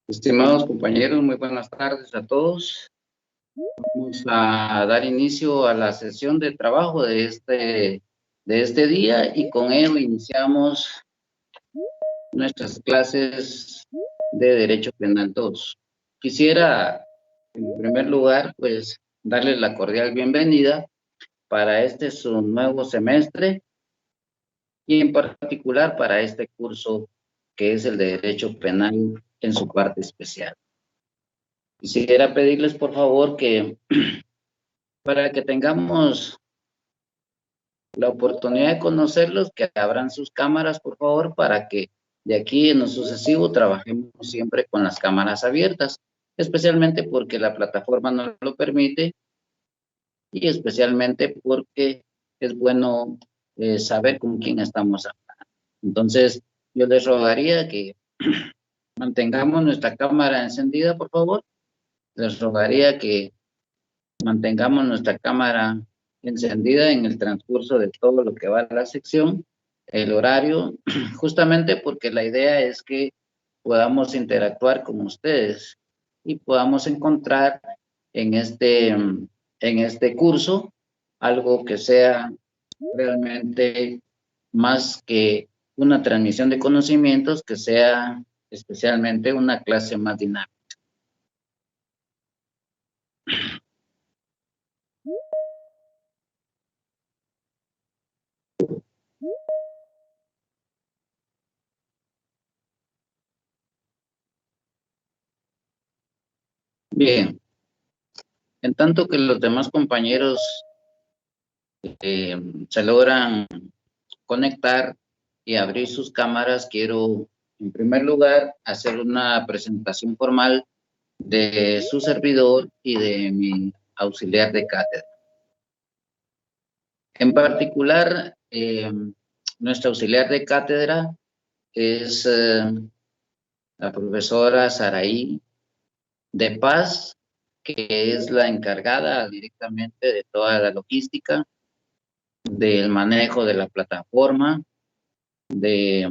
Estimados compañeros, muy buenas tardes a todos. Vamos a dar inicio a la sesión de trabajo de este día y con ello iniciamos nuestras clases de Derecho Penal 2. Quisiera, en primer lugar, pues, darles la cordial bienvenida para su nuevo semestre y en particular para este curso que es el de Derecho Penal en su parte especial. Quisiera pedirles, por favor, que para que tengamos la oportunidad de conocerlos, que abran sus cámaras, por favor, para que de aquí en lo sucesivo trabajemos siempre con las cámaras abiertas, especialmente porque la plataforma no lo permite y especialmente porque es bueno saber con quién estamos hablando. Entonces, yo les rogaría que mantengamos nuestra cámara encendida, por favor. Les rogaría que mantengamos nuestra cámara encendida en el transcurso de todo lo que va a la sección, el horario, justamente porque la idea es que podamos interactuar con ustedes y podamos encontrar en este curso algo que sea realmente más que una transmisión de conocimientos, que sea especialmente una clase más dinámica. Bien, en tanto que los demás compañeros se logran conectar y abrir sus cámaras, quiero en primer lugar hacer una presentación formal de su servidor y de mi auxiliar de cátedra. En particular, nuestra auxiliar de cátedra es la profesora Saraí de Paz, que es la encargada directamente de toda la logística, del manejo de la plataforma, de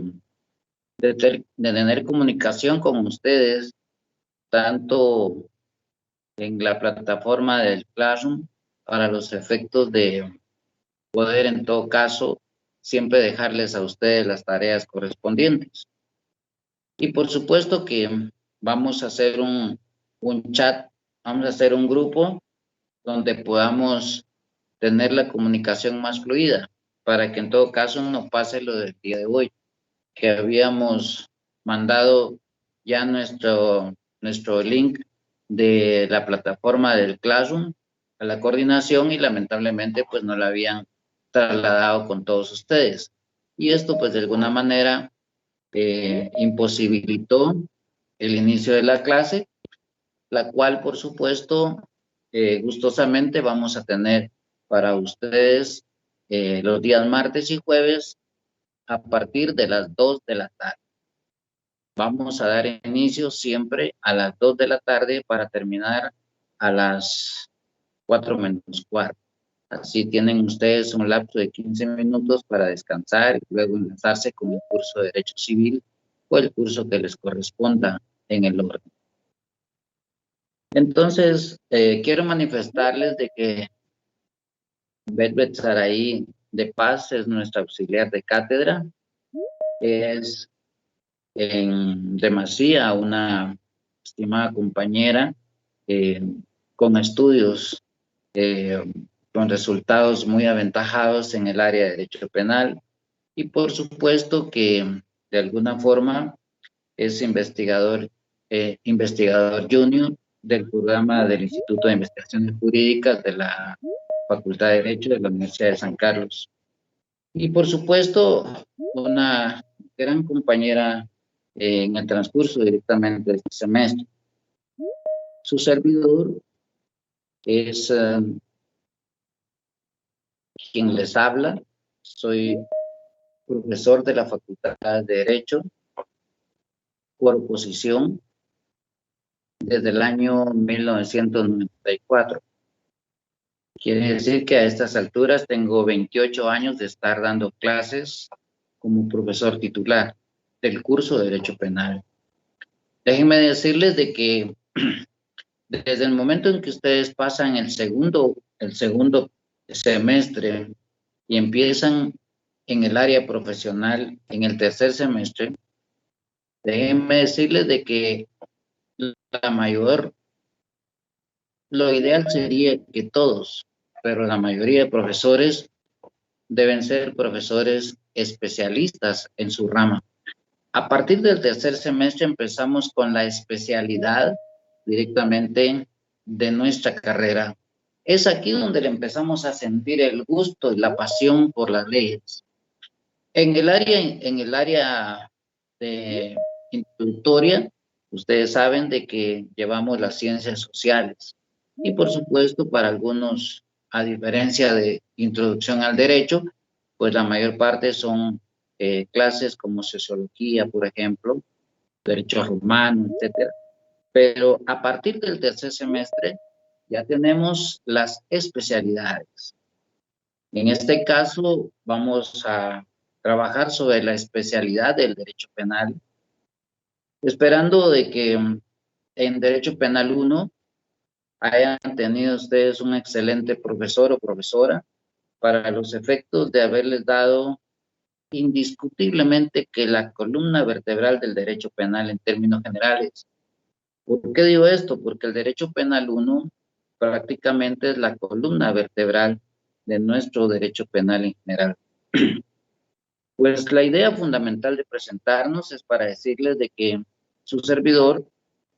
tener comunicación con ustedes, tanto en la plataforma del Classroom, para los efectos de poder, en todo caso, siempre dejarles a ustedes las tareas correspondientes. Y por supuesto que vamos a hacer un chat, vamos a hacer un grupo donde podamos tener la comunicación más fluida, para que en todo caso no pase lo del día de hoy, que habíamos mandado ya nuestro link de la plataforma del Classroom a la coordinación y lamentablemente pues no la habían trasladado con todos ustedes. Y esto pues de alguna manera imposibilitó el inicio de la clase, la cual por supuesto gustosamente vamos a tener para ustedes los días martes y jueves a partir de las 2 de la tarde. Vamos a dar inicio siempre a las 2 de la tarde para terminar a las 4:45. Así tienen ustedes un lapso de 15 minutos para descansar y luego enlazarse con el curso de Derecho Civil o el curso que les corresponda en el orden. Entonces, quiero manifestarles de que Belbet Saraí de Paz es nuestra auxiliar de cátedra. Es en demasía una estimada compañera con estudios, con resultados muy aventajados en el área de Derecho Penal y por supuesto que de alguna forma es investigador junior del programa del Instituto de Investigaciones Jurídicas de la Facultad de Derecho de la Universidad de San Carlos. Y por supuesto, una gran compañera en el transcurso directamente de este semestre. Su servidor es quien les habla. Soy profesor de la Facultad de Derecho por oposición desde el año 1994. Quiere decir que a estas alturas tengo 28 años de estar dando clases como profesor titular del curso de Derecho Penal. Déjenme decirles de que desde el momento en que ustedes pasan el segundo semestre y empiezan en el área profesional en el tercer semestre, déjenme decirles de que la mayor, lo ideal sería que todos, pero la mayoría de profesores deben ser profesores especialistas en su rama. A partir del tercer semestre empezamos con la especialidad directamente de nuestra carrera. Es aquí donde le empezamos a sentir el gusto y la pasión por las leyes. En el área de introductoria, ustedes saben de que llevamos las ciencias sociales y por supuesto para algunos, a diferencia de introducción al derecho, pues la mayor parte son clases como sociología, por ejemplo, derechos humanos, etcétera. Pero a partir del tercer semestre ya tenemos las especialidades. En este caso vamos a trabajar sobre la especialidad del derecho penal, esperando de que en Derecho Penal 1 hayan tenido ustedes un excelente profesor o profesora para los efectos de haberles dado indiscutiblemente que la columna vertebral del derecho penal en términos generales. ¿Por qué digo esto? Porque el Derecho Penal 1 prácticamente es la columna vertebral de nuestro derecho penal en general. Pues la idea fundamental de presentarnos es para decirles de que su servidor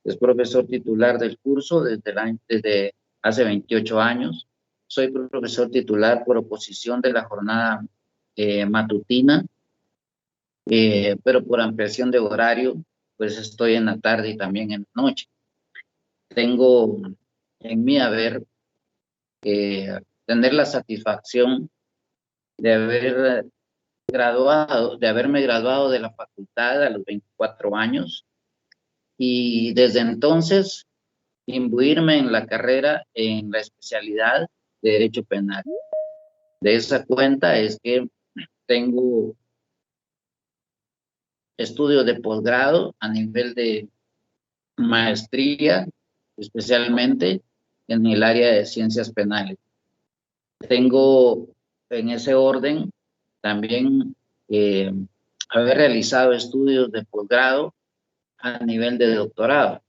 es profesor titular del curso desde hace 28 años. Soy profesor titular por oposición de la jornada matutina, pero por ampliación de horario, pues estoy en la tarde y también en la noche. Tengo en mi haber tener la satisfacción de de haberme graduado de la facultad a los 24 años y desde entonces imbuirme en la carrera, en la especialidad de Derecho Penal. De esa cuenta es que tengo estudios de posgrado a nivel de maestría, especialmente en el área de ciencias penales. Tengo en ese orden también haber realizado estudios de posgrado a nivel de doctorado.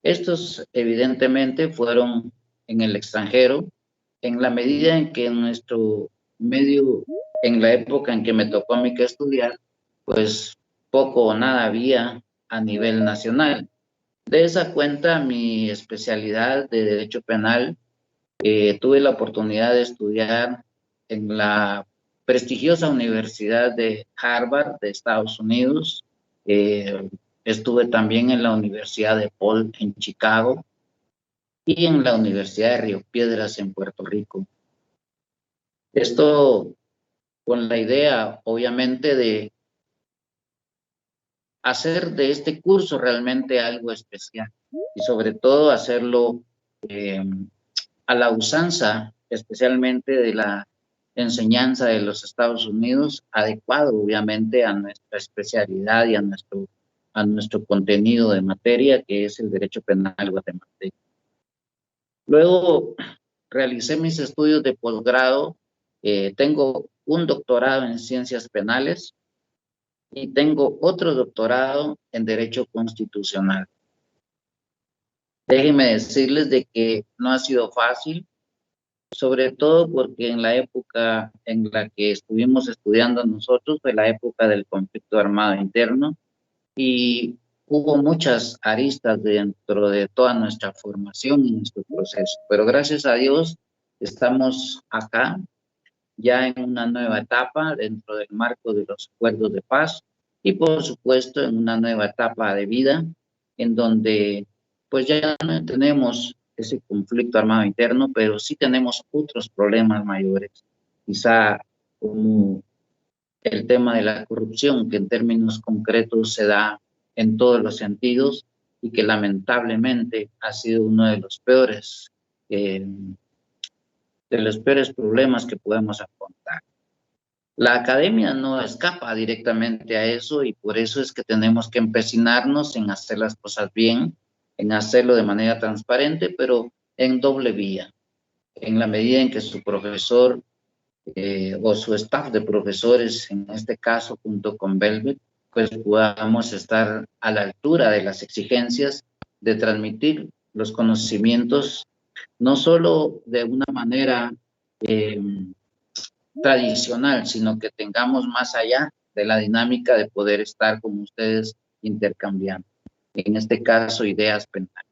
Estos evidentemente fueron en el extranjero, en la medida en que en nuestro medio, en la época en que me tocó a mí que estudiar, pues poco o nada había a nivel nacional. De esa cuenta, mi especialidad de Derecho Penal, tuve la oportunidad de estudiar en la prestigiosa Universidad de Harvard de Estados Unidos. Estuve también en la Universidad de Paul en Chicago y en la Universidad de Río Piedras en Puerto Rico. Esto con la idea, obviamente, de hacer de este curso realmente algo especial y sobre todo hacerlo a la usanza, especialmente de la enseñanza de los Estados Unidos, adecuado obviamente a nuestra especialidad y a nuestro contenido de materia, que es el derecho penal guatemalteco. Luego realicé mis estudios de posgrado, tengo un doctorado en ciencias penales y tengo otro doctorado en derecho constitucional. Déjenme decirles de que no ha sido fácil, sobre todo porque en la época en la que estuvimos estudiando nosotros fue la época del conflicto armado interno y hubo muchas aristas dentro de toda nuestra formación y nuestro proceso, pero gracias a Dios estamos acá ya en una nueva etapa dentro del marco de los acuerdos de paz y por supuesto en una nueva etapa de vida en donde pues ya no tenemos ese conflicto armado interno, pero sí tenemos otros problemas mayores, quizá como el tema de la corrupción, que en términos concretos se da en todos los sentidos y que lamentablemente ha sido uno de los peores problemas que podemos afrontar. La academia no escapa directamente a eso y por eso es que tenemos que empecinarnos en hacer las cosas bien, en hacerlo de manera transparente, pero en doble vía, en la medida en que su profesor o su staff de profesores, en este caso junto con Velvet, pues podamos estar a la altura de las exigencias de transmitir los conocimientos, no solo de una manera eh, tradicional, sino que tengamos más allá de la dinámica de poder estar con ustedes intercambiando, en este caso, ideas penales.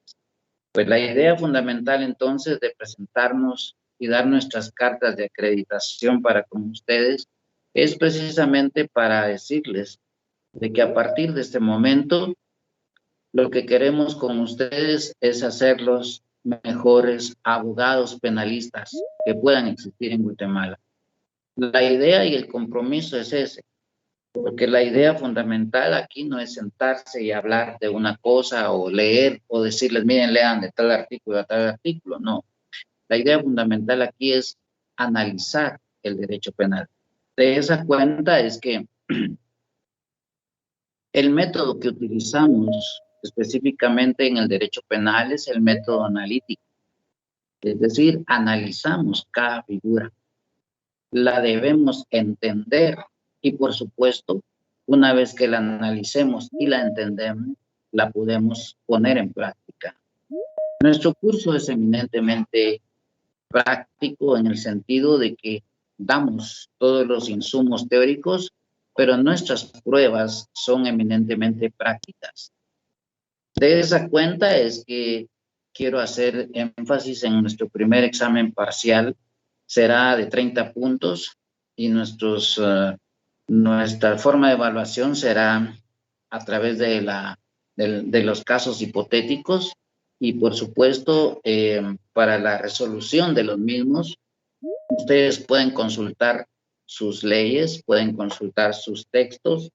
Pues la idea fundamental entonces de presentarnos y dar nuestras cartas de acreditación para con ustedes es precisamente para decirles de que a partir de este momento lo que queremos con ustedes es hacerlos mejores abogados penalistas que puedan existir en Guatemala. La idea y el compromiso es ese, porque la idea fundamental aquí no es sentarse y hablar de una cosa o leer o decirles, miren, lean de tal artículo a tal artículo, no. La idea fundamental aquí es analizar el derecho penal. De esa cuenta es que el método que utilizamos específicamente en el derecho penal es el método analítico, es decir, analizamos cada figura, la debemos entender y por supuesto, una vez que la analicemos y la entendemos, la podemos poner en práctica. Nuestro curso es eminentemente práctico en el sentido de que damos todos los insumos teóricos, pero nuestras pruebas son eminentemente prácticas. De esa cuenta es que quiero hacer énfasis en nuestro primer examen parcial, será de 30 puntos y nuestra forma de evaluación será a través de los casos hipotéticos y por supuesto para la resolución de los mismos, ustedes pueden consultar sus leyes, pueden consultar sus textos,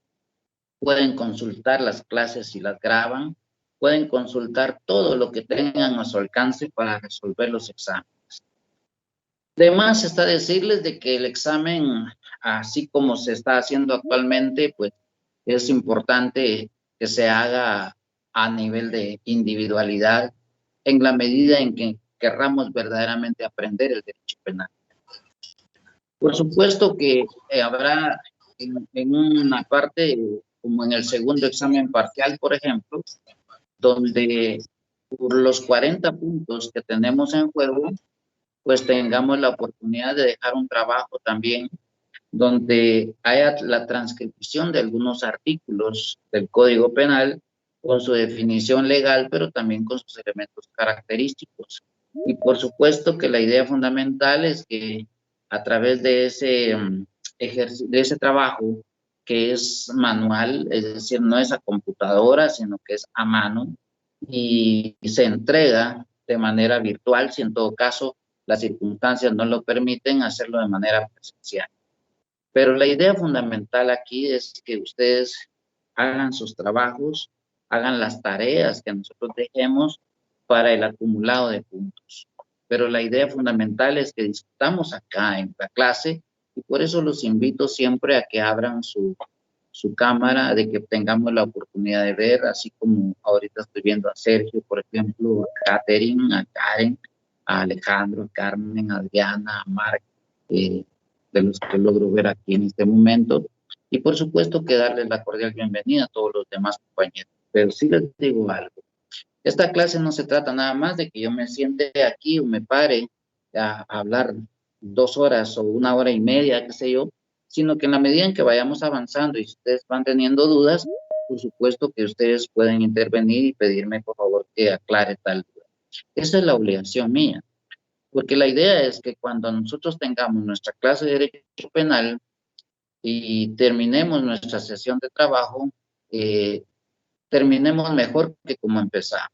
pueden consultar las clases si las graban, pueden consultar todo lo que tengan a su alcance para resolver los exámenes. De más está decirles de que el examen, así como se está haciendo actualmente, pues es importante que se haga a nivel de individualidad en la medida en que querramos verdaderamente aprender el derecho penal. Por supuesto que habrá en una parte, como en el segundo examen parcial, por ejemplo, donde por los 40 puntos que tenemos en juego, pues tengamos la oportunidad de dejar un trabajo también donde haya la transcripción de algunos artículos del Código Penal con su definición legal, pero también con sus elementos característicos. Y por supuesto que la idea fundamental es que a través de ese trabajo que es manual, es decir, no es a computadora, sino que es a mano y se entrega de manera virtual, si en todo caso las circunstancias no lo permiten, hacerlo de manera presencial. Pero la idea fundamental aquí es que ustedes hagan sus trabajos, hagan las tareas que nosotros dejemos para el acumulado de puntos. Pero la idea fundamental es que discutamos acá en la clase y por eso los invito siempre a que abran su cámara, de que tengamos la oportunidad de ver, así como ahorita estoy viendo a Sergio, por ejemplo, a Catherine, a Karen, a Alejandro, a Carmen, a Adriana, a Marc, de los que logro ver aquí en este momento. Y por supuesto que darles la cordial bienvenida a todos los demás compañeros. Pero sí les digo algo. Esta clase no se trata nada más de que yo me siente aquí o me pare a hablar 2 horas o 1 hora y media, qué sé yo, sino que en la medida en que vayamos avanzando y si ustedes van teniendo dudas, por supuesto que ustedes pueden intervenir y pedirme por favor que aclare tal duda. Esa es la obligación mía, porque la idea es que cuando nosotros tengamos nuestra clase de Derecho Penal y terminemos nuestra sesión de trabajo, terminemos mejor que como empezamos.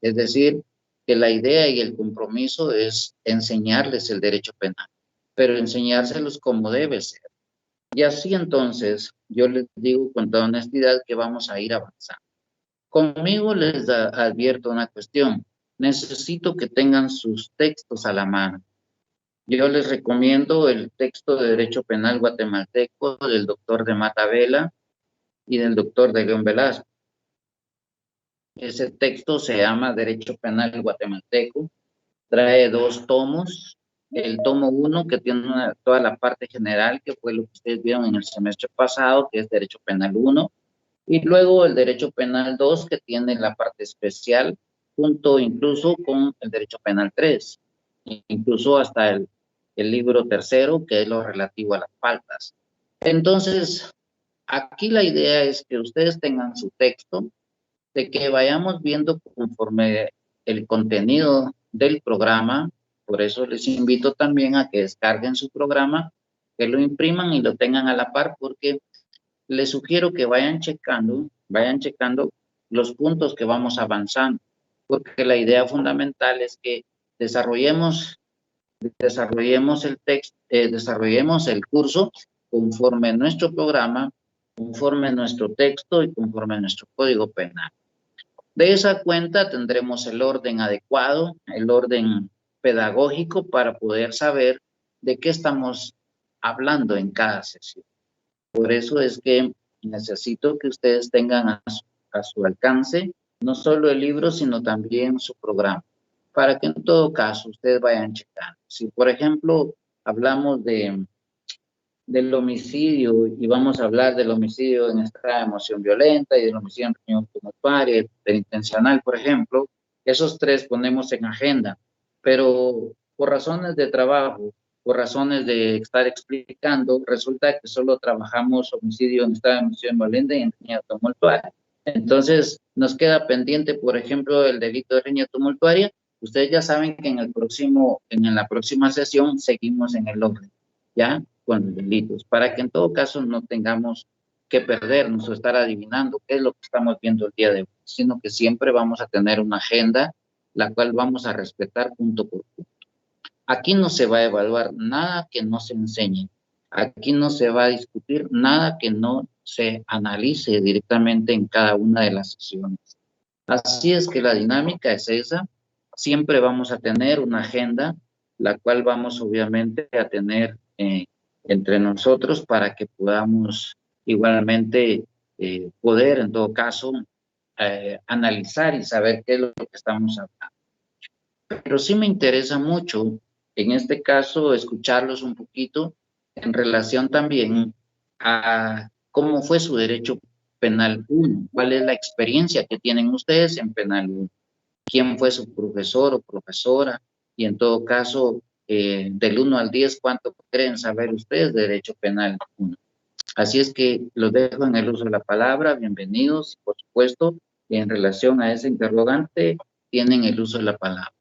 Es decir, que la idea y el compromiso es enseñarles el derecho penal, pero enseñárselos como debe ser. Y así entonces, yo les digo con toda honestidad que vamos a ir avanzando. Conmigo les advierto una cuestión. Necesito que tengan sus textos a la mano. Yo les recomiendo el texto de Derecho Penal guatemalteco del doctor de Matabela y del doctor de León Velasco. Ese texto se llama Derecho Penal guatemalteco, trae 2 tomos. El tomo 1, que tiene toda la parte general, que fue lo que ustedes vieron en el semestre pasado, que es Derecho Penal 1, y luego el Derecho Penal 2, que tiene la parte especial, junto incluso con el Derecho Penal 3, incluso hasta el libro tercero, que es lo relativo a las faltas. Entonces, aquí la idea es que ustedes tengan su texto, de que vayamos viendo conforme el contenido del programa. Por eso les invito también a que descarguen su programa, que lo impriman y lo tengan a la par, porque les sugiero que vayan checando los puntos que vamos avanzando, porque la idea fundamental es que desarrollemos el texto, desarrollemos el curso conforme nuestro programa, conforme nuestro texto y conforme nuestro código penal. De esa cuenta tendremos el orden adecuado, el orden pedagógico para poder saber de qué estamos hablando en cada sesión. Por eso es que necesito que ustedes tengan a su alcance no solo el libro, sino también su programa, para que en todo caso ustedes vayan checando. Si, por ejemplo, hablamos del homicidio y vamos a hablar del homicidio en estado de emoción violenta y del homicidio en reunión tumultuaria, del intencional, por ejemplo, esos 3 ponemos en agenda, pero por razones de trabajo, por razones de estar explicando, resulta que solo trabajamos homicidio en estado de emoción violenta y en reunión tumultuaria. Entonces, nos queda pendiente, por ejemplo, el delito de riña tumultuaria. Ustedes ya saben que en la próxima sesión seguimos en el orden, ¿ya? Con los delitos, para que en todo caso no tengamos que perdernos o estar adivinando qué es lo que estamos viendo el día de hoy, sino que siempre vamos a tener una agenda, la cual vamos a respetar punto por punto. Aquí no se va a evaluar nada que no se enseñe, aquí no se va a discutir nada que no se analice directamente en cada una de las sesiones. Así es que la dinámica es esa, siempre vamos a tener una agenda, la cual vamos obviamente a tener entre nosotros para que podamos igualmente poder en todo caso analizar y saber qué es lo que estamos hablando. Pero sí me interesa mucho en este caso escucharlos un poquito en relación también a cómo fue su derecho penal 1, cuál es la experiencia que tienen ustedes en penal 1, quién fue su profesor o profesora, y en todo caso, del 1 al 10, ¿cuánto creen saber ustedes de derecho penal 1? Así es que los dejo en el uso de la palabra, bienvenidos, por supuesto, en relación a ese interrogante, tienen el uso de la palabra.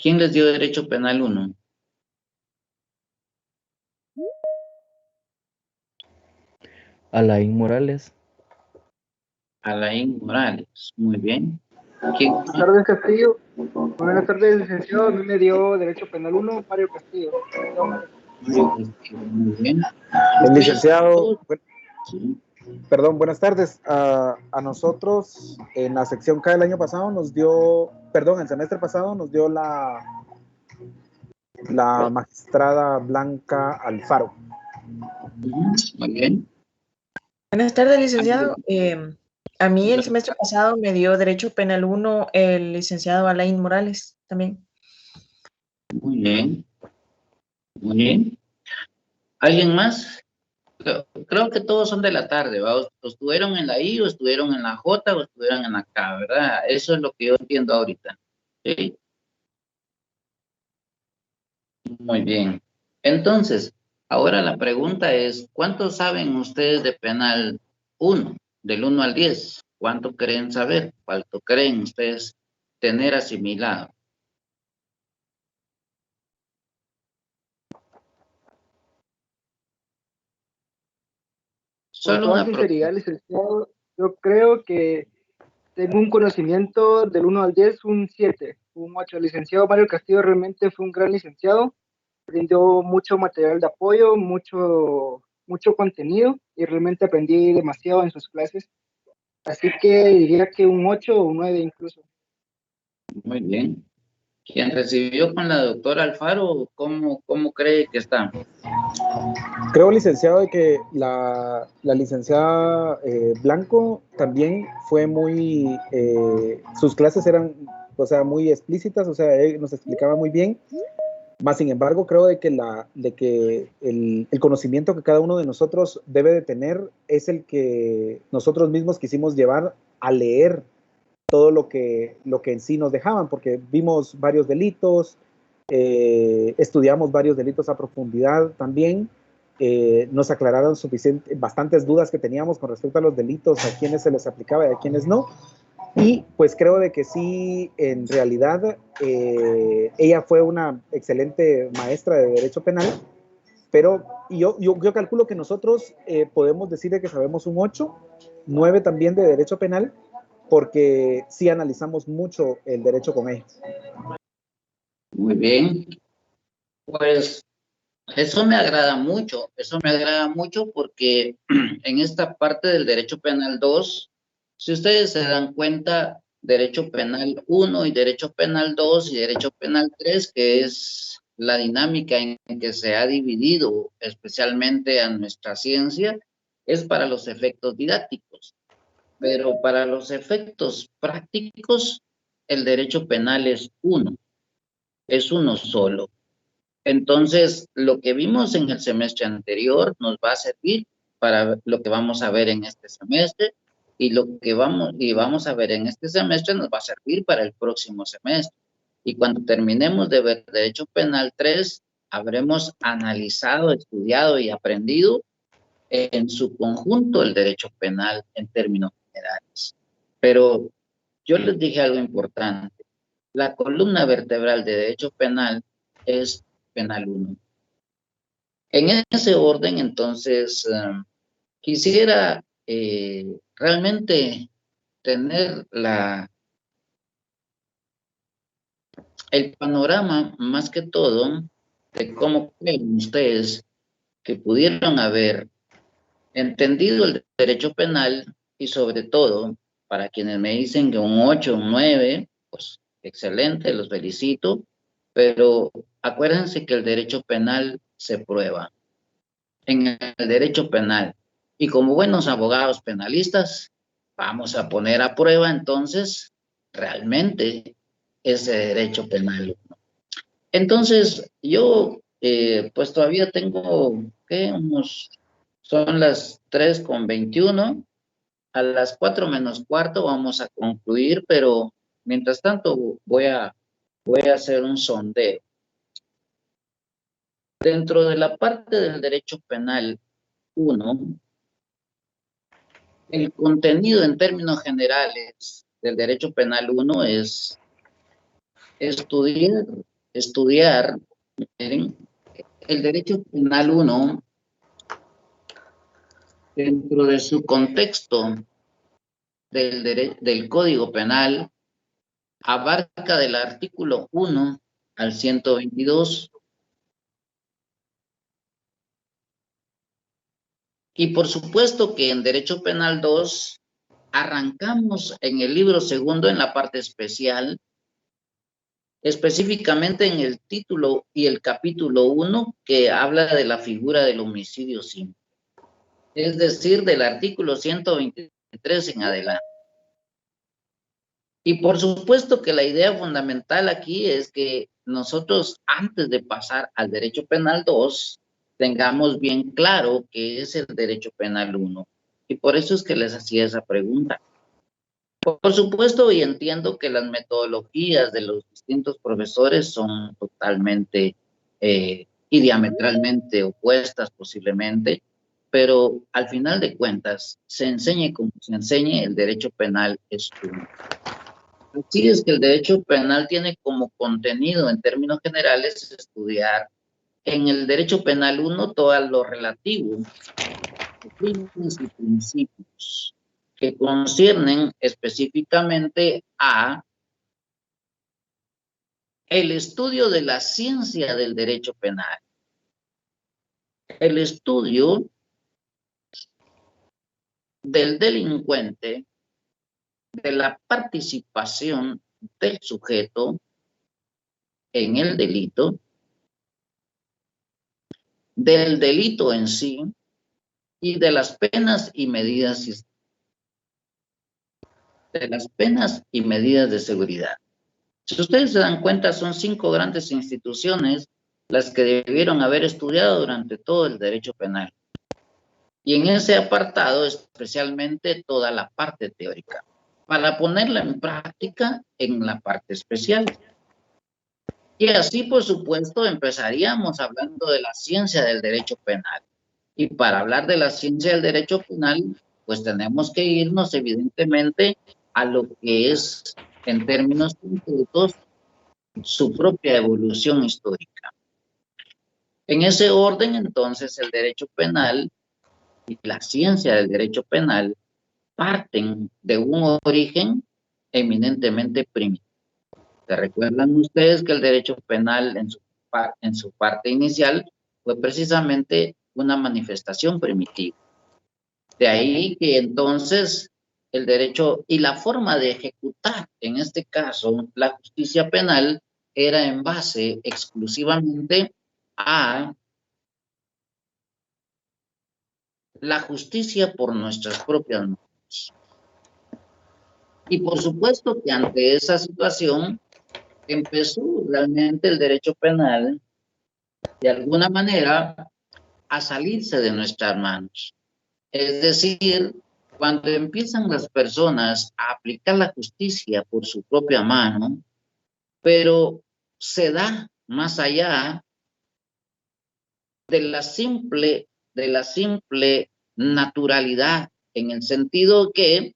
¿Quién les dio derecho penal 1? Alain Morales. Alain Morales, muy bien. Buenas tardes, Castillo. Buenas tardes, licenciado. A mí me dio Derecho Penal 1, Mario Castillo. Muy bien. El licenciado, Sí. perdón, buenas tardes. A nosotros en la sección K del año pasado nos dio, perdón, el semestre pasado nos dio la magistrada Blanca Alfaro. Muy bien. Buenas tardes, licenciado. A mí el semestre pasado me dio Derecho Penal 1 el licenciado Alain Morales también. Muy bien. Muy bien. ¿Alguien más? Creo que todos son de la tarde, ¿va? O estuvieron en la I, o estuvieron en la J, o estuvieron en la K, ¿verdad? Eso es lo que yo entiendo ahorita. ¿Sí? Muy bien. Entonces, ahora la pregunta es, ¿cuántos saben ustedes de penal 1, del 1 al 10? ¿Cuánto creen saber? ¿Cuánto creen ustedes tener asimilado? Con Solo toda una sinceridad, licenciado, yo creo que tengo un conocimiento del 1 al 10, un 7, un 8. El licenciado Mario Castillo realmente fue un gran licenciado, brindó mucho material de apoyo, mucho contenido y realmente aprendí demasiado en sus clases. Así que diría que un 8 o un 9 incluso. Muy bien. Quien recibió con la doctora Alfaro, ¿cómo cree que está? Creo, licenciado, de que la licenciada Blanco también fue muy, sus clases eran, o sea, muy explícitas, o sea, él nos explicaba muy bien. Más sin embargo, creo de que, el conocimiento que cada uno de nosotros debe de tener es el que nosotros mismos quisimos llevar a leer todo lo que en sí nos dejaban, porque vimos varios delitos, estudiamos varios delitos a profundidad también, nos aclararon bastantes dudas que teníamos con respecto a los delitos, a quienes se les aplicaba y a quienes no, y pues creo de que sí, en realidad, ella fue una excelente maestra de Derecho Penal, pero yo calculo que nosotros podemos decir de que sabemos un 8, 9 también de Derecho Penal, porque sí analizamos mucho el derecho con ella. Muy bien. Pues eso me agrada mucho porque en esta parte del Derecho Penal 2, si ustedes se dan cuenta, Derecho Penal 1 y Derecho Penal 2 y Derecho Penal 3, que es la dinámica en que se ha dividido especialmente a nuestra ciencia, es para los efectos didácticos, pero para los efectos prácticos, el Derecho Penal es uno solo. Entonces, lo que vimos en el semestre anterior nos va a servir para lo que vamos a ver en este semestre y lo que vamos a ver en este semestre nos va a servir para el próximo semestre. Y cuando terminemos de ver Derecho Penal 3, habremos analizado, estudiado y aprendido en su conjunto el derecho penal en términos generales. Pero yo les dije algo importante. La columna vertebral de derecho penal es penal 1. En ese orden, entonces, quisiera realmente tener el panorama, más que todo, de cómo creen ustedes que pudieron haber entendido el derecho penal y sobre todo, para quienes me dicen que un 8, un 9, pues excelente, los felicito, pero acuérdense que el derecho penal se prueba. En el derecho penal. Y como buenos abogados penalistas, vamos a poner a prueba entonces realmente ese derecho penal. Entonces, yo pues todavía tengo, ¿qué? Son las 3:21, a las 4 menos cuarto vamos a concluir, pero mientras tanto voy a hacer un sondeo. Dentro de la parte del derecho penal 1, el contenido en términos generales del derecho penal 1 es estudiar, miren, el derecho penal 1 dentro de su contexto del Código Penal abarca del artículo 1 al 122. Y por supuesto que en Derecho Penal 2 arrancamos en el libro segundo en la parte especial, específicamente en el título y el capítulo 1 que habla de la figura del homicidio simple, es decir, del artículo 123 en adelante. Y por supuesto que la idea fundamental aquí es que nosotros, antes de pasar al Derecho Penal 2, tengamos bien claro qué es el Derecho Penal 1. Y por eso es que les hacía esa pregunta. Por supuesto, y entiendo que las metodologías de los distintos profesores son totalmente y diametralmente opuestas posiblemente, pero al final de cuentas, se enseñe como se enseñe, el derecho penal es uno. Así es que el derecho penal tiene como contenido en términos generales estudiar en el derecho penal 1 todo lo relativo a fines y principios que conciernen específicamente a el estudio de la ciencia del derecho penal, el estudio del delincuente, de la participación del sujeto en el delito, del delito en sí y de las penas y medidas de seguridad. Si ustedes se dan cuenta, son 5 grandes instituciones las que debieron haber estudiado durante todo el derecho penal. Y en ese apartado, especialmente toda la parte teórica, para ponerla en práctica en la parte especial. Y así, por supuesto, empezaríamos hablando de la ciencia del derecho penal. Y para hablar de la ciencia del derecho penal, pues tenemos que irnos evidentemente a lo que es, en términos concretos, su propia evolución histórica. En ese orden, entonces, el derecho penal y la ciencia del derecho penal parten de un origen eminentemente primitivo. ¿Se recuerdan ustedes que el derecho penal en su parte inicial fue precisamente una manifestación primitiva? De ahí que entonces el derecho y la forma de ejecutar, en este caso, la justicia penal, era en base exclusivamente a la justicia por nuestras propias manos. Y por supuesto que ante esa situación empezó realmente el derecho penal, de alguna manera, a salirse de nuestras manos. Es decir, cuando empiezan las personas a aplicar la justicia por su propia mano, pero se da más allá de la simple naturalidad, en el sentido que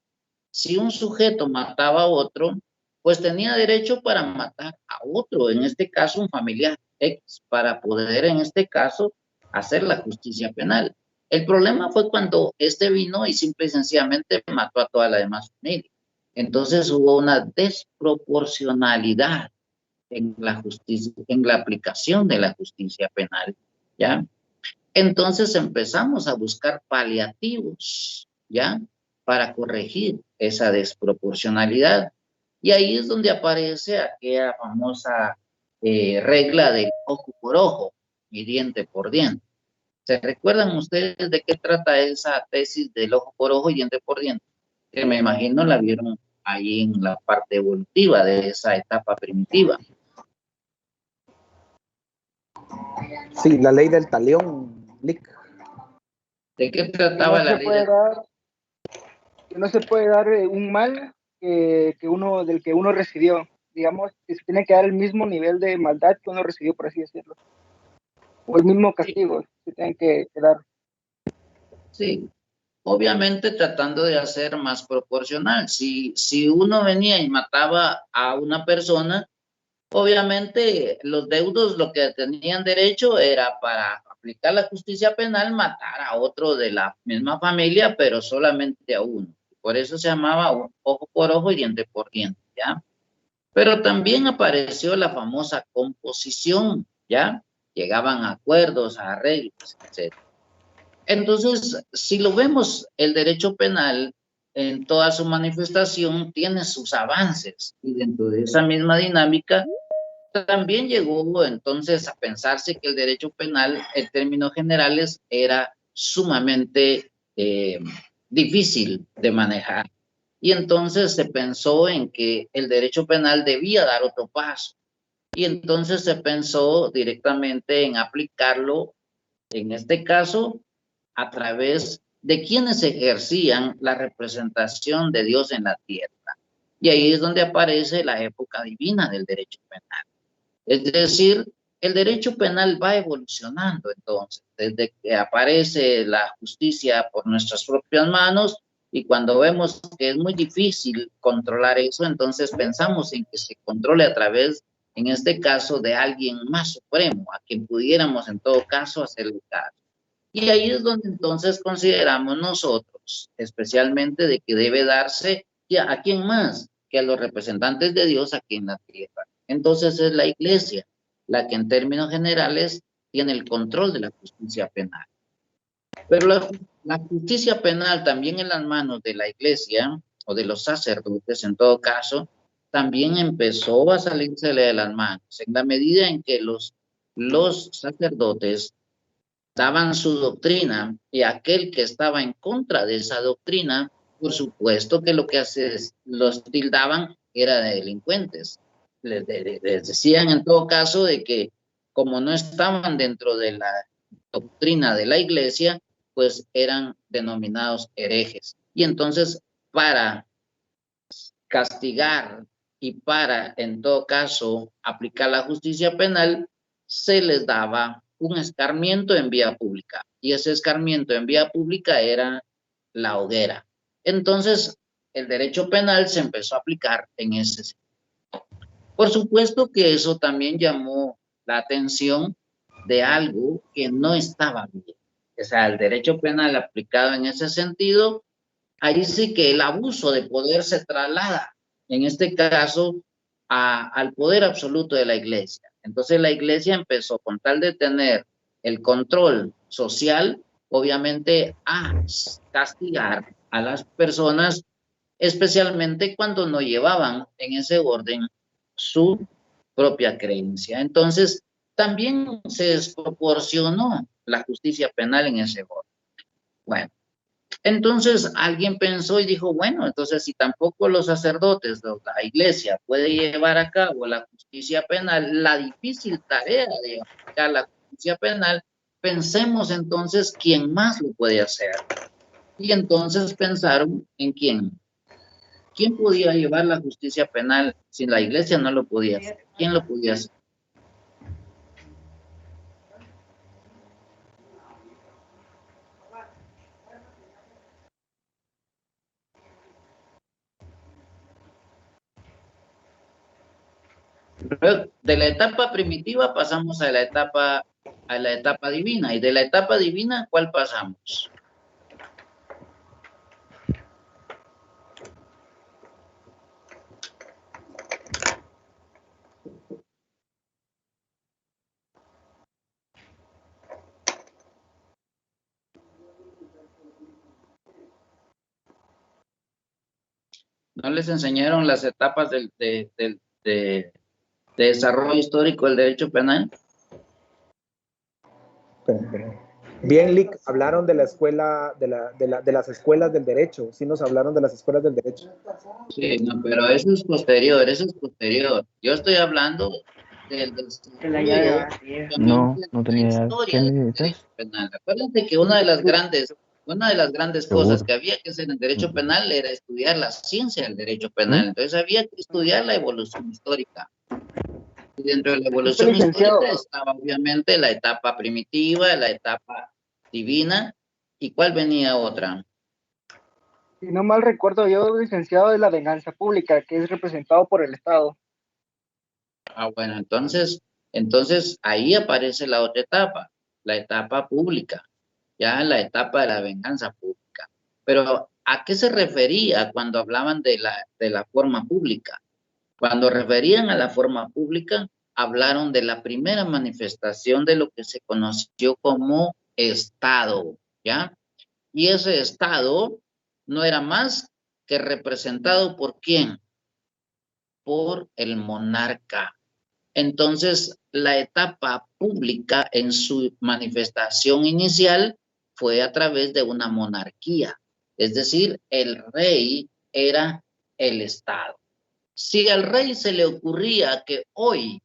si un sujeto mataba a otro, pues tenía derecho para matar a otro, en este caso un familiar X, para poder en este caso hacer la justicia penal. El problema fue cuando este vino y simple y sencillamente mató a toda la demás familia. Entonces hubo una desproporcionalidad en la justicia, en la aplicación de la justicia penal, ¿ya? Entonces empezamos a buscar paliativos, ¿ya? Para corregir esa desproporcionalidad. Y ahí es donde aparece aquella famosa regla del ojo por ojo y diente por diente. ¿Se recuerdan ustedes de qué trata esa tesis del ojo por ojo y diente por diente? Que me imagino la vieron ahí en la parte evolutiva de esa etapa primitiva. Sí, la ley del talión, Lick. ¿De qué trataba la ley? Que no se puede dar un mal del que uno recibió. Digamos, que se tiene que dar el mismo nivel de maldad que uno recibió, por así decirlo. O el mismo castigo que tienen que dar. Sí, obviamente tratando de hacer más proporcional. Si uno venía y mataba a una persona, obviamente los deudos lo que tenían derecho era para aplicar la justicia penal matar a otro de la misma familia, pero solamente a uno. Por eso se llamaba ojo por ojo y diente por diente, ¿ya? Pero también apareció la famosa composición, ¿ya? Llegaban a acuerdos, a arreglos, etc. Entonces, si lo vemos, el derecho penal en toda su manifestación tiene sus avances y dentro de esa misma dinámica también llegó entonces a pensarse que el derecho penal en términos generales era sumamente difícil de manejar. Y entonces se pensó en que el derecho penal debía dar otro paso. Y entonces se pensó directamente en aplicarlo, en este caso, a través de quienes ejercían la representación de Dios en la tierra. Y ahí es donde aparece la época divina del derecho penal. Es decir, el derecho penal va evolucionando entonces, desde que aparece la justicia por nuestras propias manos y cuando vemos que es muy difícil controlar eso, entonces pensamos en que se controle a través, en este caso, de alguien más supremo, a quien pudiéramos en todo caso hacerle caso. Y ahí es donde entonces consideramos nosotros, especialmente de que debe darse a quién más que a los representantes de Dios aquí en la tierra. Entonces es la iglesia la que en términos generales tiene el control de la justicia penal. Pero la justicia penal también en las manos de la iglesia o de los sacerdotes en todo caso, también empezó a salírsele de las manos, en la medida en que los sacerdotes daban su doctrina y aquel que estaba en contra de esa doctrina, por supuesto que lo que los tildaban era de delincuentes. Les decían en todo caso de que como no estaban dentro de la doctrina de la iglesia, pues eran denominados herejes. Y entonces para castigar y para, en todo caso, aplicar la justicia penal, se les daba un escarmiento en vía pública. Y ese escarmiento en vía pública era la hoguera. Entonces, el derecho penal se empezó a aplicar en ese sentido. Por supuesto que eso también llamó la atención de algo que no estaba bien. O sea, el derecho penal aplicado en ese sentido, ahí sí que el abuso de poder se traslada, en este caso, al poder absoluto de la iglesia. Entonces la iglesia empezó, con tal de tener el control social, obviamente a castigar a las personas, especialmente cuando no llevaban en ese orden su propia creencia. Entonces, también se desproporcionó la justicia penal en ese orden. Bueno, entonces alguien pensó y dijo, bueno, entonces si tampoco los sacerdotes de la iglesia puede llevar a cabo la justicia penal, la difícil tarea de aplicar la justicia penal, pensemos entonces quién más lo puede hacer. Y entonces pensaron en quién. ¿Quién podía llevar la justicia penal si la iglesia no lo podía hacer? ¿Quién lo podía hacer? De la etapa primitiva pasamos a la etapa divina. Y de la etapa divina, ¿cuál pasamos? ¿No les enseñaron las etapas de desarrollo histórico del derecho penal? Bien, Lick, hablaron de la escuela, de las escuelas del derecho. Sí nos hablaron de las escuelas del derecho. Sí, no, pero eso es posterior, eso es posterior. Yo estoy hablando del desarrollo, No, no tenía idea. historia ¿Qué del necesitas? derecho penal. Acuérdense que una de las grandes cosas que había que hacer en derecho penal era estudiar la ciencia del derecho penal. Entonces había que estudiar la evolución histórica. Y dentro de la evolución histórica estaba obviamente la etapa primitiva, la etapa divina, ¿y cuál venía otra? Si no mal recuerdo, yo licenciado de la venganza pública, que es representado por el Estado. Ah, bueno, entonces ahí aparece la otra etapa, la etapa pública, ya la etapa de la venganza pública. Pero, ¿a qué se refería cuando hablaban de la forma pública? Cuando referían a la forma pública, hablaron de la primera manifestación de lo que se conoció como Estado, ¿ya? Y ese Estado no era más que representado por ¿quién? Por el monarca. Entonces, la etapa pública en su manifestación inicial fue a través de una monarquía. Es decir, el rey era el Estado. Si al rey se le ocurría que hoy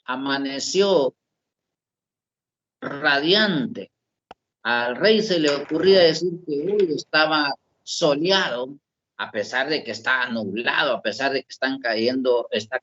amaneció radiante, al rey se le ocurría decir que hoy estaba soleado, a pesar de que está nublado, a pesar de que está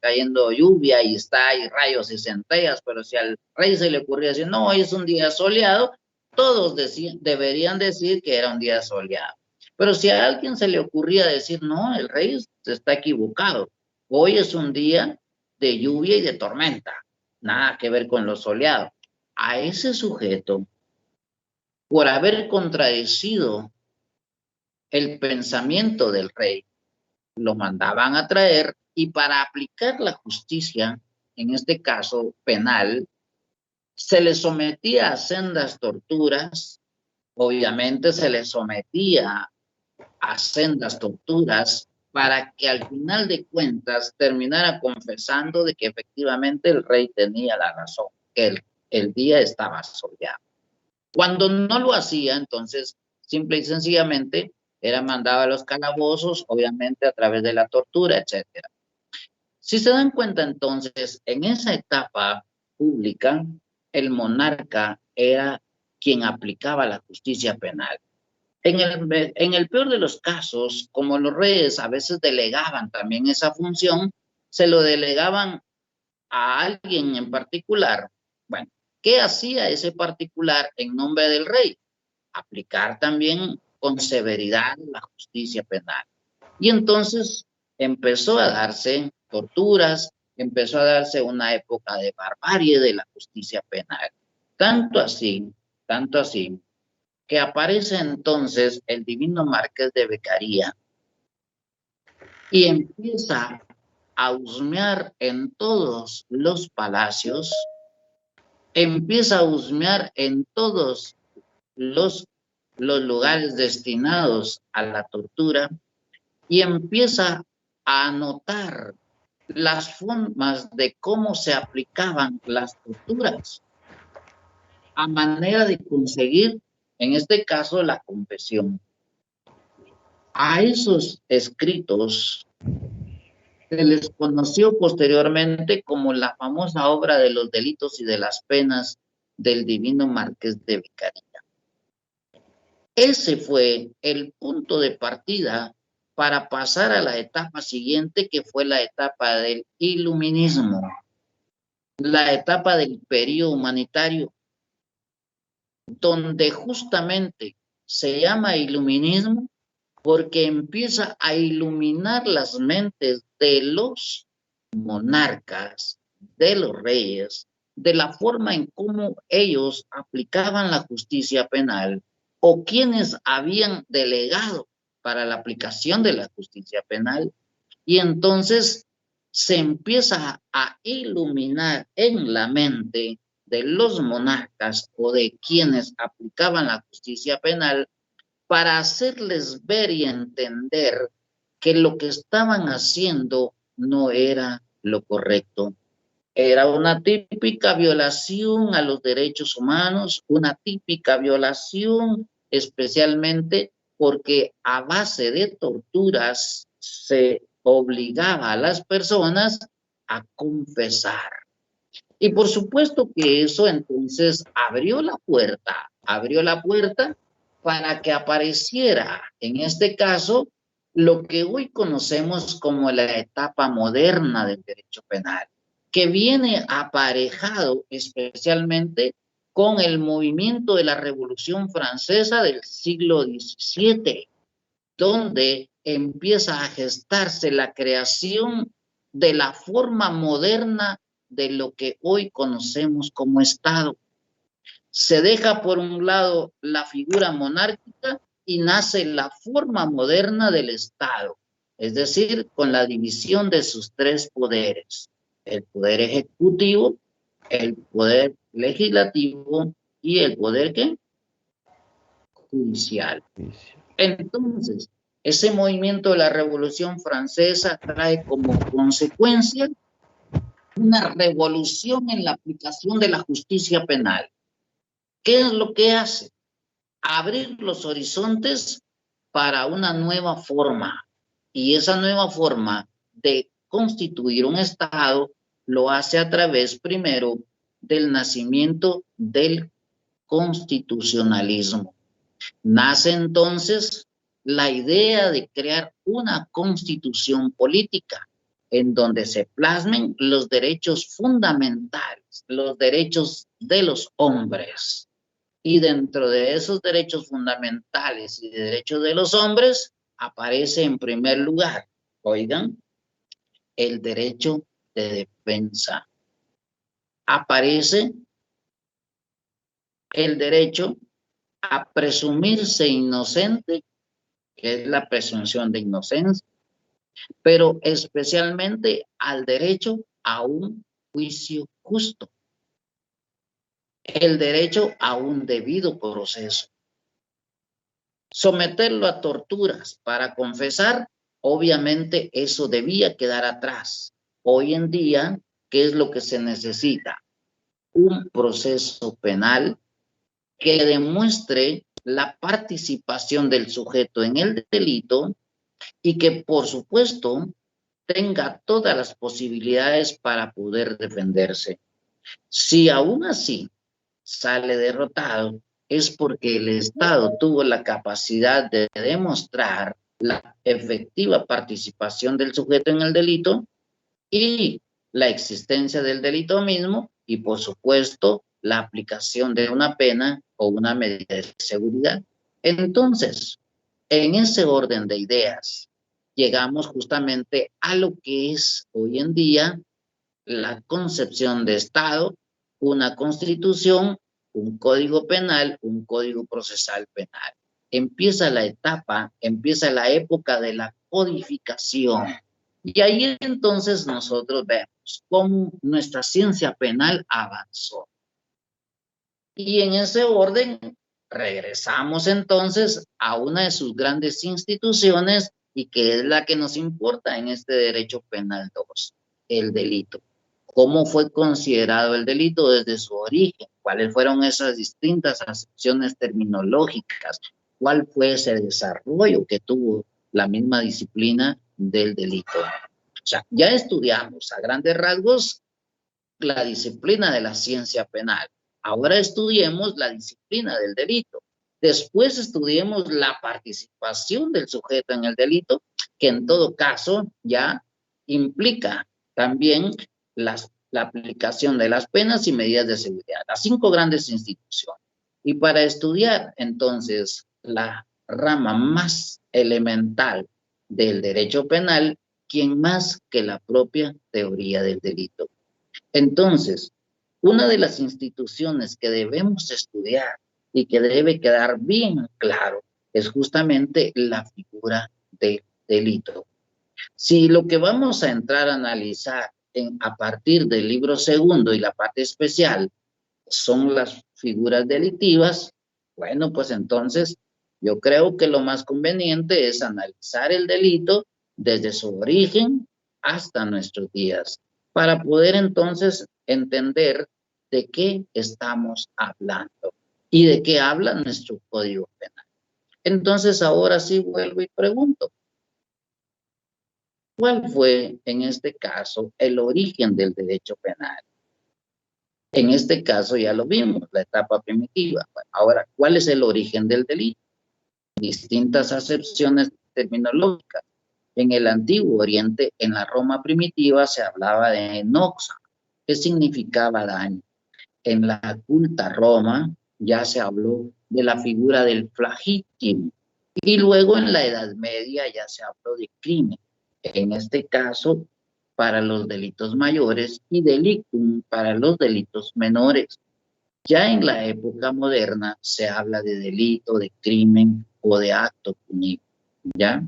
cayendo lluvia y hay rayos y centellas, pero si al rey se le ocurría decir, no, hoy es un día soleado, todos deberían decir que era un día soleado. Pero si a alguien se le ocurría decir, no, el rey está equivocado, hoy es un día de lluvia y de tormenta, nada que ver con lo soleado. A ese sujeto, por haber contradecido el pensamiento del rey, lo mandaban a traer y para aplicar la justicia, en este caso penal, se le sometía a sendas torturas, obviamente se le sometía a sendas torturas para que al final de cuentas terminara confesando de que efectivamente el rey tenía la razón, que el día estaba soleado. Cuando no lo hacía, entonces, simple y sencillamente, era mandado a los calabozos, obviamente a través de la tortura, etcétera. Si se dan cuenta, entonces, en esa etapa pública, el monarca era quien aplicaba la justicia penal. En el peor de los casos, como los reyes a veces delegaban también esa función, se lo delegaban a alguien en particular. Bueno, ¿qué hacía ese particular en nombre del rey? Aplicar también con severidad la justicia penal. Y entonces empezó a darse torturas, empezó a darse una época de barbarie de la justicia penal. Tanto así, que aparece entonces el divino Marqués de Beccaria y empieza a husmear en todos los palacios, empieza a husmear en todos los lugares destinados a la tortura y empieza a anotar las formas de cómo se aplicaban las torturas a manera de conseguir, en este caso, la confesión. A esos escritos se les conoció posteriormente como la famosa obra de los delitos y de las penas del divino Marqués de Beccaria. Ese fue el punto de partida para pasar a la etapa siguiente, que fue la etapa del iluminismo, la etapa del periodo humanitario, donde justamente se llama iluminismo porque empieza a iluminar las mentes de los monarcas, de los reyes, de la forma en cómo ellos aplicaban la justicia penal o quienes habían delegado para la aplicación de la justicia penal. Y entonces se empieza a iluminar en la mente de los monarcas o de quienes aplicaban la justicia penal para hacerles ver y entender que lo que estaban haciendo no era lo correcto. Era una típica violación a los derechos humanos, una típica violación especialmente porque a base de torturas se obligaba a las personas a confesar. Y por supuesto que eso entonces abrió la puerta para que apareciera, en este caso, lo que hoy conocemos como la etapa moderna del derecho penal, que viene aparejado especialmente con el movimiento de la Revolución Francesa del siglo XVII, donde empieza a gestarse la creación de la forma moderna de lo que hoy conocemos como Estado. Se deja por un lado la figura monárquica y nace la forma moderna del Estado, es decir, con la división de sus tres poderes: el poder ejecutivo, el poder legislativo y el poder ¿qué? Judicial. Entonces, ese movimiento de la Revolución Francesa trae como consecuencia una revolución en la aplicación de la justicia penal. ¿Qué es lo que hace? Abrir los horizontes para una nueva forma. Y esa nueva forma de constituir un Estado lo hace a través primero del nacimiento del constitucionalismo. Nace entonces la idea de crear una constitución política en donde se plasmen los derechos fundamentales, los derechos de los hombres. Y dentro de esos derechos fundamentales y de derechos de los hombres aparece en primer lugar, oigan, el derecho de defensa. Aparece el derecho a presumirse inocente, que es la presunción de inocencia, pero especialmente al derecho a un juicio justo, el derecho a un debido proceso. Someterlo a torturas para confesar obviamente eso debía quedar atrás. Hoy en día, ¿qué es lo que se necesita? Un proceso penal que demuestre la participación del sujeto en el delito y que, por supuesto, tenga todas las posibilidades para poder defenderse. Si aún así sale derrotado, es porque el Estado tuvo la capacidad de demostrar la efectiva participación del sujeto en el delito y la existencia del delito mismo y, por supuesto, la aplicación de una pena o una medida de seguridad. Entonces, en ese orden de ideas, llegamos justamente a lo que es hoy en día la concepción de Estado, una constitución, un código penal, un código procesal penal. Empieza la etapa, empieza la época de la codificación. Y ahí entonces nosotros vemos cómo nuestra ciencia penal avanzó. Y en ese orden regresamos entonces a una de sus grandes instituciones y que es la que nos importa en este derecho penal 2, el delito. ¿Cómo fue considerado el delito desde su origen? ¿Cuáles fueron esas distintas acepciones terminológicas? ¿Cuál fue ese desarrollo que tuvo la misma disciplina del delito? O sea, ya estudiamos a grandes rasgos la disciplina de la ciencia penal. Ahora estudiemos la disciplina del delito. Después estudiemos la participación del sujeto en el delito, que en todo caso ya implica también la aplicación de las penas y medidas de seguridad, las 5 grandes instituciones. Y para estudiar entonces la rama más elemental del derecho penal, ¿quién más que la propia teoría del delito? Entonces, una de las instituciones que debemos estudiar y que debe quedar bien claro es justamente la figura del delito. Si lo que vamos a entrar a analizar a partir del libro segundo y la parte especial son las figuras delictivas, bueno, pues entonces yo creo que lo más conveniente es analizar el delito desde su origen hasta nuestros días, para poder entonces entender de qué estamos hablando y de qué habla nuestro Código Penal. Entonces ahora sí vuelvo y pregunto, ¿cuál fue en este caso el origen del derecho penal? En este caso ya lo vimos, la etapa primitiva. Bueno, ahora, ¿cuál es el origen del delito? Distintas acepciones terminológicas. En el Antiguo Oriente, en la Roma primitiva, se hablaba de noxa, que significaba daño. En la culta Roma ya se habló de la figura del flagitium. Y luego en la Edad Media ya se habló de crimen. En este caso, para los delitos mayores y delictum para los delitos menores. Ya en la época moderna se habla de delito, de crimen o de acto punible, ¿ya?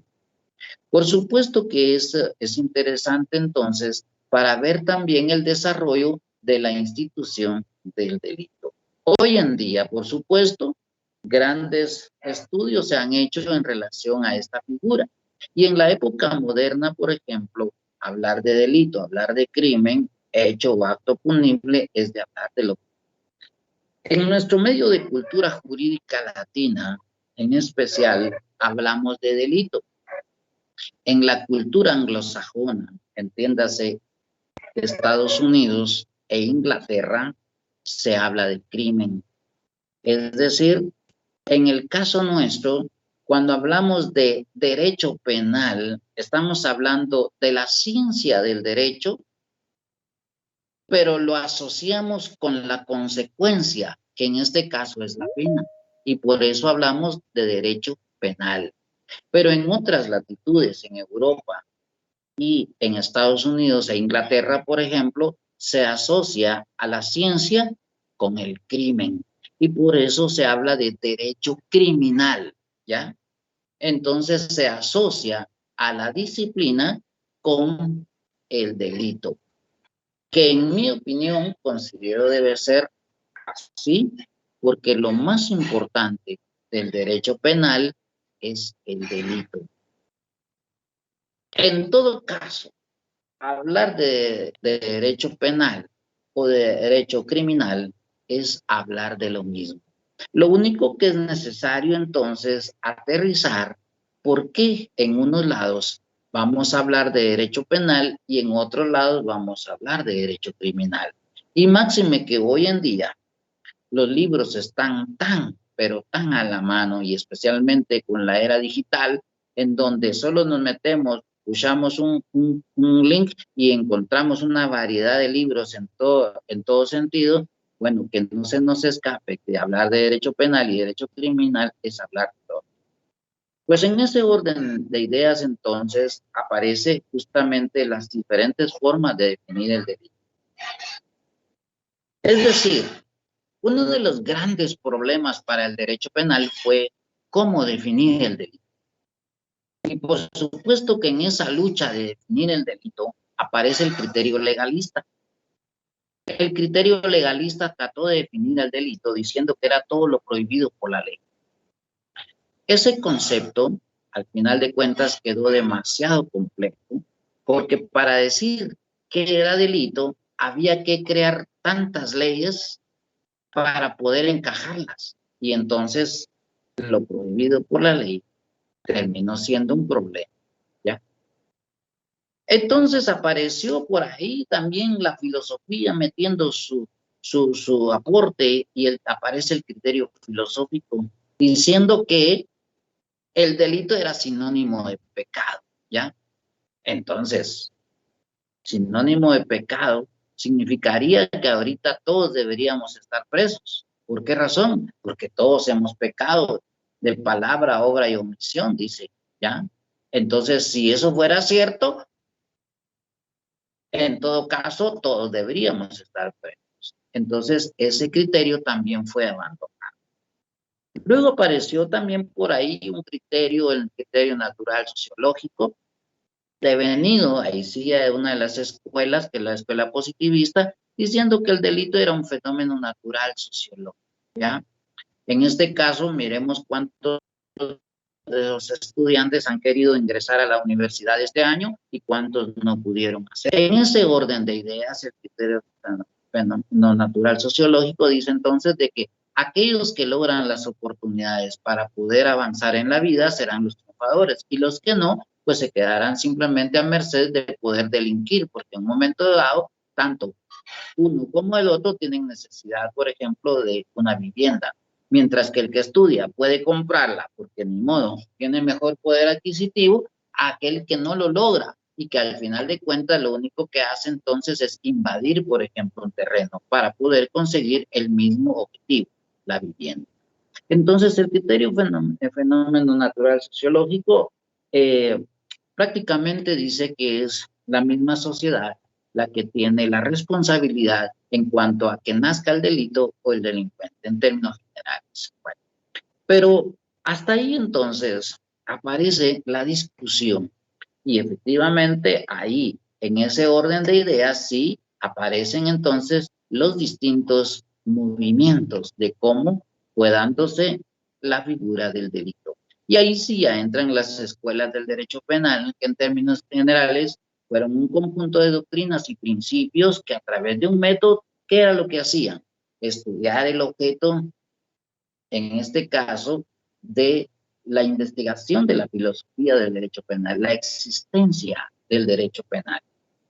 Por supuesto que es interesante entonces para ver también el desarrollo de la institución del delito. Hoy en día, por supuesto, grandes estudios se han hecho en relación a esta figura. Y en la época moderna, por ejemplo, hablar de delito, hablar de crimen, hecho o acto punible es de hablar de lo. En nuestro medio de cultura jurídica latina, en especial, hablamos de delito. En la cultura anglosajona, entiéndase, Estados Unidos e Inglaterra, se habla de crimen. Es decir, en el caso nuestro, cuando hablamos de derecho penal, estamos hablando de la ciencia del derecho, pero lo asociamos con la consecuencia, que en este caso es la pena, y por eso hablamos de derecho penal. Pero en otras latitudes, en Europa y en Estados Unidos e Inglaterra, por ejemplo, se asocia a la ciencia con el crimen, y por eso se habla de derecho criminal, ¿ya? Entonces se asocia a la disciplina con el delito, que en mi opinión considero debe ser así, porque lo más importante del derecho penal es el delito. En todo caso, hablar de derecho penal o de derecho criminal es hablar de lo mismo. Lo único que es necesario entonces aterrizar por qué en unos lados vamos a hablar de derecho penal y en otros lados vamos a hablar de derecho criminal. Y máxime que hoy en día los libros están tan, pero tan a la mano y especialmente con la era digital en donde solo nos metemos, usamos un link y encontramos una variedad de libros en todo sentido. Bueno, que no se nos escape que hablar de derecho penal y derecho criminal es hablar de todo. Pues en ese orden de ideas entonces aparece justamente las diferentes formas de definir el delito. Es decir, uno de los grandes problemas para el derecho penal fue cómo definir el delito. Y por supuesto que en esa lucha de definir el delito aparece el criterio legalista. El criterio legalista trató de definir el delito diciendo que era todo lo prohibido por la ley. Ese concepto, al final de cuentas, quedó demasiado complejo, porque para decir que era delito había que crear tantas leyes para poder encajarlas. Y entonces lo prohibido por la ley terminó siendo un problema, ¿ya? Entonces apareció por ahí también la filosofía metiendo su aporte y aparece el criterio filosófico diciendo que el delito era sinónimo de pecado, ¿ya? Entonces, sinónimo de pecado significaría que ahorita todos deberíamos estar presos. ¿Por qué razón? Porque todos hemos pecado de palabra, obra y omisión, dice, ¿ya? Entonces, si eso fuera cierto, en todo caso, todos deberíamos estar presos. Entonces, ese criterio también fue abandonado. Luego apareció también por ahí un criterio, el criterio natural sociológico, devenido, ahí sí, de una de las escuelas, que es la escuela positivista, diciendo que el delito era un fenómeno natural sociológico, ¿ya? En este caso, miremos cuántos de los estudiantes han querido ingresar a la universidad este año y cuántos no pudieron hacer. En ese orden de ideas, el criterio fenómeno natural sociológico dice entonces de que aquellos que logran las oportunidades para poder avanzar en la vida serán los triunfadores y los que no, pues se quedarán simplemente a merced de poder delinquir, porque en un momento dado, tanto uno como el otro tienen necesidad, por ejemplo, de una vivienda. Mientras que el que estudia puede comprarla, porque ni modo, tiene mejor poder adquisitivo, aquel que no lo logra y que al final de cuentas lo único que hace entonces es invadir, por ejemplo, un terreno para poder conseguir el mismo objetivo, la vivienda. Entonces, el criterio fenómeno natural sociológico prácticamente dice que es la misma sociedad la que tiene la responsabilidad en cuanto a que nazca el delito o el delincuente, en términos generales. Bueno, pero hasta ahí entonces aparece la discusión y efectivamente ahí, en ese orden de ideas, sí aparecen entonces los distintos movimientos de cómo fue dándose la figura del delito. Y ahí sí ya entran las escuelas del derecho penal, que en términos generales fueron un conjunto de doctrinas y principios que a través de un método, ¿qué era lo que hacían? Estudiar el objeto, en este caso, de la investigación de la filosofía del derecho penal, la existencia del derecho penal,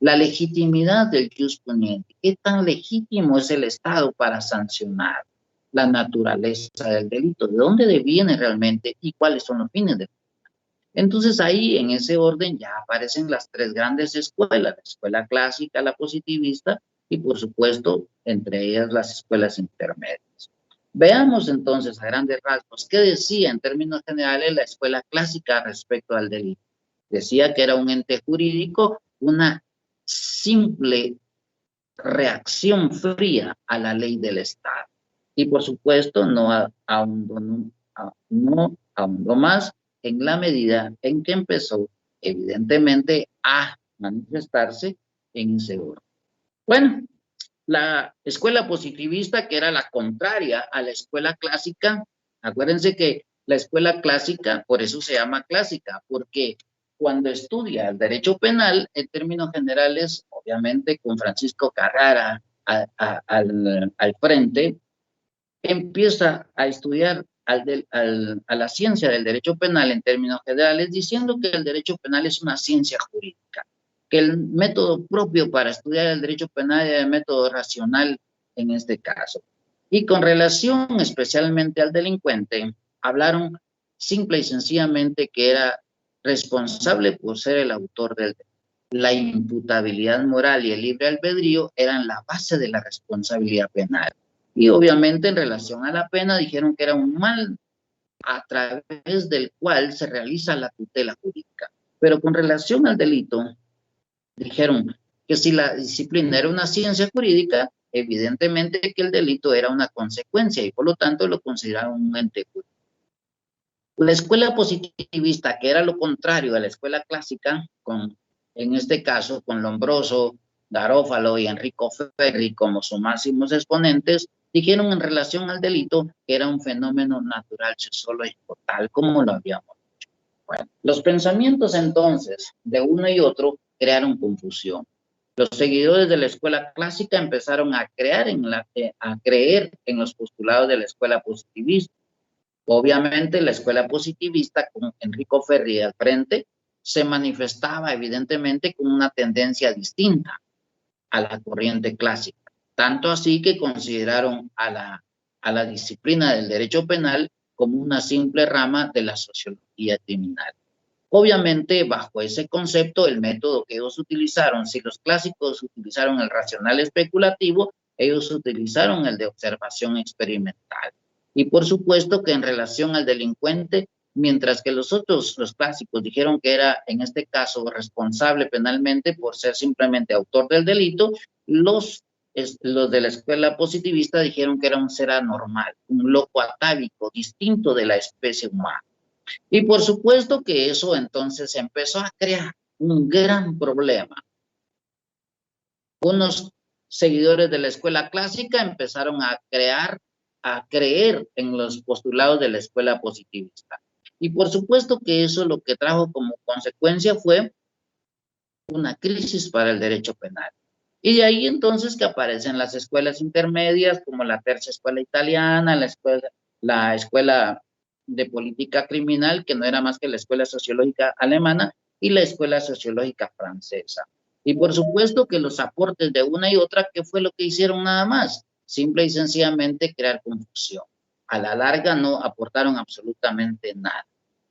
la legitimidad del jus puniendi, qué tan legítimo es el Estado para sancionar, la naturaleza del delito, de dónde deviene realmente y cuáles son los fines del delito. Entonces ahí en ese orden ya aparecen las tres grandes escuelas, la escuela clásica, la positivista y por supuesto entre ellas las escuelas intermedias. Veamos entonces a grandes rasgos qué decía en términos generales la escuela clásica respecto al delito. Decía que era un ente jurídico, una simple reacción fría a la ley del Estado. Y por supuesto no ahondó más en la medida en que empezó evidentemente a manifestarse en ese orden. Bueno, la escuela positivista, que era la contraria a la escuela clásica, acuérdense que la escuela clásica, por eso se llama clásica, porque cuando estudia el derecho penal, en términos generales, obviamente con Francisco Carrara al frente, empieza a estudiar a la ciencia del derecho penal en términos generales, diciendo que el derecho penal es una ciencia jurídica, que el método propio para estudiar el derecho penal es el método racional en este caso. Y con relación especialmente al delincuente, hablaron simple y sencillamente que era responsable por ser el autor del delito. La imputabilidad moral y el libre albedrío eran la base de la responsabilidad penal. Y obviamente en relación a la pena dijeron que era un mal a través del cual se realiza la tutela jurídica. Pero con relación al delito, dijeron que si la disciplina era una ciencia jurídica, evidentemente que el delito era una consecuencia y por lo tanto lo consideraron un ente jurídico. La escuela positivista, que era lo contrario a la escuela clásica, en este caso con Lombroso, Garófalo y Enrico Ferri como sus máximos exponentes, dijeron en relación al delito que era un fenómeno natural sociológico, tal como lo habíamos dicho. Bueno, los pensamientos entonces de uno y otro crearon confusión. Los seguidores de la escuela clásica empezaron a creer en los postulados de la escuela positivista. Obviamente la escuela positivista con Enrico Ferri al frente se manifestaba evidentemente con una tendencia distinta a la corriente clásica, tanto así que consideraron a la disciplina del derecho penal como una simple rama de la sociología criminal. Obviamente, bajo ese concepto, el método que ellos utilizaron, si los clásicos utilizaron el racional especulativo, ellos utilizaron el de observación experimental. Y por supuesto que en relación al delincuente, mientras que los clásicos dijeron que era, en este caso, responsable penalmente por ser simplemente autor del delito, los de la escuela positivista dijeron que era un ser anormal, un loco atávico, distinto de la especie humana. Y por supuesto que eso entonces empezó a crear un gran problema. Unos seguidores de la escuela clásica empezaron a creer en los postulados de la escuela positivista. Y por supuesto que eso lo que trajo como consecuencia fue una crisis para el derecho penal. Y de ahí entonces que aparecen las escuelas intermedias, como la Tercia Escuela Italiana, la escuela de política criminal, que no era más que la escuela sociológica alemana, y la escuela sociológica francesa. Y por supuesto que los aportes de una y otra, ¿qué fue lo que hicieron nada más? Simple y sencillamente crear confusión. A la larga no aportaron absolutamente nada.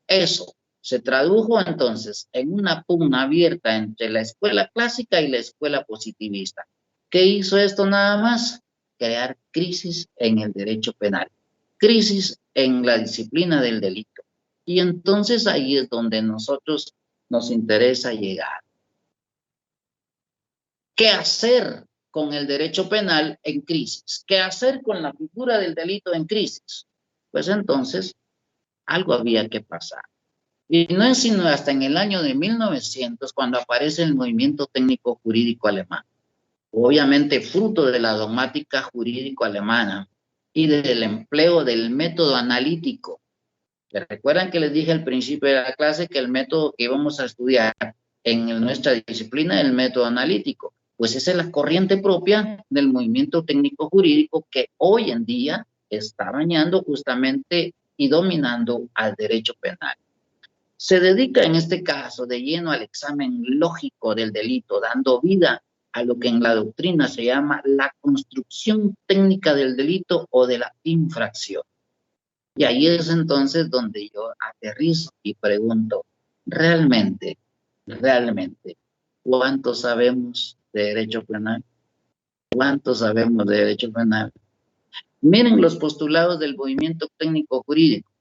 Eso se tradujo entonces en una pugna abierta entre la escuela clásica y la escuela positivista. ¿Qué hizo esto nada más? Crear crisis en el derecho penal, crisis en la disciplina del delito. Y entonces ahí es donde nosotros nos interesa llegar. ¿Qué hacer con el derecho penal en crisis? ¿Qué hacer con la figura del delito en crisis? Pues entonces algo había que pasar. Y no es sino hasta en el año de 1900 cuando aparece el movimiento técnico jurídico alemán. Obviamente fruto de la dogmática jurídico alemana y del empleo del método analítico. ¿Recuerdan que les dije al principio de la clase que el método que íbamos a estudiar en nuestra disciplina es el método analítico? Pues esa es la corriente propia del movimiento técnico jurídico que hoy en día está bañando justamente y dominando al derecho penal. Se dedica en este caso de lleno al examen lógico del delito, dando vida a lo que en la doctrina se llama la construcción técnica del delito o de la infracción. Y ahí es entonces donde yo aterrizo y pregunto, ¿realmente, cuánto sabemos de derecho penal? ¿Cuánto sabemos de derecho penal? Miren los postulados del movimiento técnico jurídico.